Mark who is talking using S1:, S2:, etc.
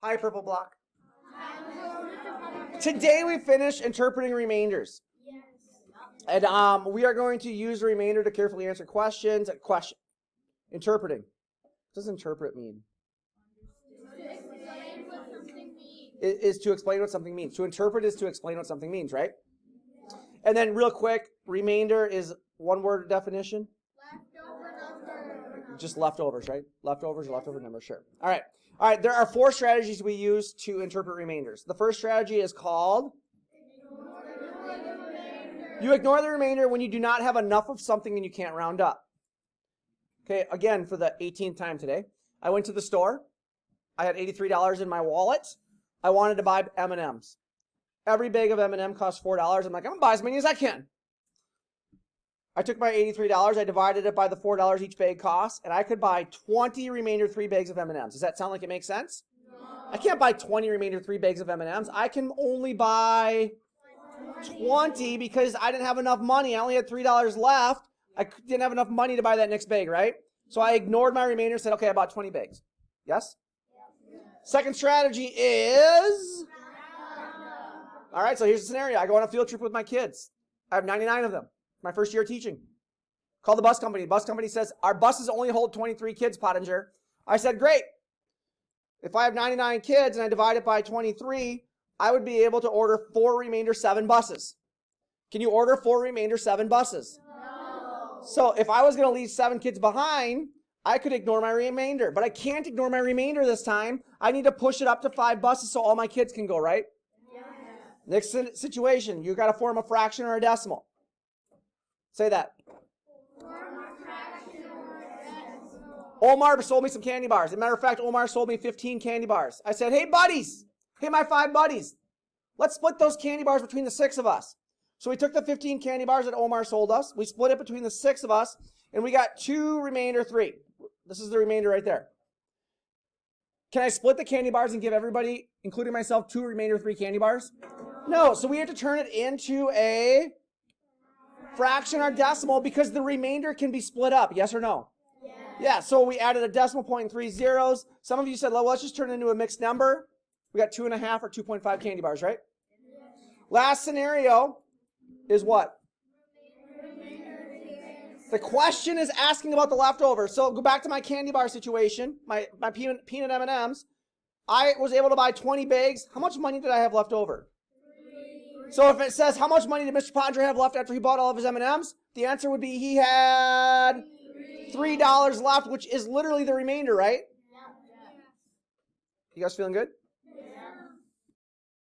S1: Hi, Purple Block. Today we finished interpreting remainders. And we are going to use the remainder to carefully answer questions. Question. Interpreting. What does interpret mean? It is to explain what something means. To interpret is to explain what something means, right? And then real quick, remainder is one word definition. Just leftovers, right? Leftovers or leftover numbers, sure. All right, there are 4 strategies we use to interpret remainders. The first strategy is called? You ignore the remainder when you do not have enough of something and you can't round up. Okay, again, for the 18th time today, I went to the store. I had $83 in my wallet. I wanted to buy M&Ms. Every bag of M&M costs $4. I'm like, I'm going to buy as many as I can. I took my $83, I divided it by the $4 each bag costs, and I could buy 20 remainder 3 bags of M&Ms. Does that sound like it makes sense? No. I can't buy 20 remainder 3 bags of M&Ms. I can only buy 20 because I didn't have enough money. I only had $3 left. I didn't have enough money to buy that next bag, right? So I ignored my remainder and said, okay, I bought 20 bags. Yes? Second strategy is... All right, so here's the scenario. I go on a field trip with my kids. I have 99 of them. My first year teaching. Call the bus company. The bus company says, our buses only hold 23 kids, Pottinger. I said, great. If I have 99 kids and I divide it by 23, I would be able to order 4 remainder 7 buses. Can you order 4 remainder 7 buses? No. So if I was going to leave 7 kids behind, I could ignore my remainder. But I can't ignore my remainder this time. I need to push it up to 5 buses so all my kids can go, right? Yes. Next situation, you got to form a fraction or a decimal. Say that. Omar sold me some candy bars. As a matter of fact, Omar sold me 15 candy bars. I said, hey, buddies. Hey, my 5 buddies. Let's split those candy bars between the 6 of us. So we took the 15 candy bars that Omar sold us. We split it between the 6 of us, and we got 2 remainder 3. This is the remainder right there. Can I split the candy bars and give everybody, including myself, 2 remainder 3 candy bars? No. So we have to turn it into a fraction or decimal because the remainder can be split up. Yes or no? Yes. Yeah, so we added a decimal point and 3 zeros. Some of you said, well, let's just turn it into a mixed number. We got 2.5 or 2.5 candy bars, right? Yes. Last scenario is what? The question is asking about the leftovers. So go back to my candy bar situation, my peanut M&Ms. I was able to buy 20 bags. How much money did I have left over? So if it says, how much money did Mr. Podger have left after he bought all of his M&Ms? The answer would be he had $3 left, which is literally the remainder, right? You guys feeling good?